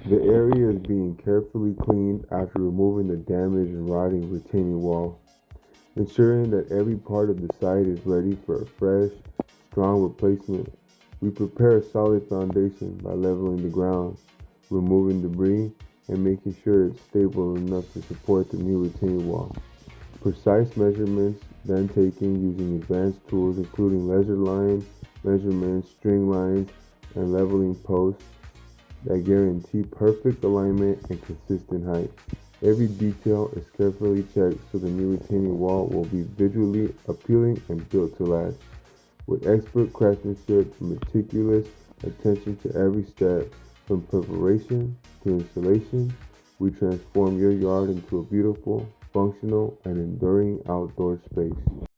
The area is being carefully cleaned after removing the damaged and rotting retaining wall, ensuring that every part of the site is ready for a fresh, strong replacement. We prepare a solid foundation by leveling the ground, removing debris, and making sure it's stable enough to support the new retaining wall. Precise measurements then taken using advanced tools including laser line measurements, string lines, and leveling posts that guarantee perfect alignment and consistent height. Every detail is carefully checked so the new retaining wall will be visually appealing and built to last. With expert craftsmanship and meticulous attention to every step, from preparation to installation, we transform your yard into a beautiful, functional, and enduring outdoor space.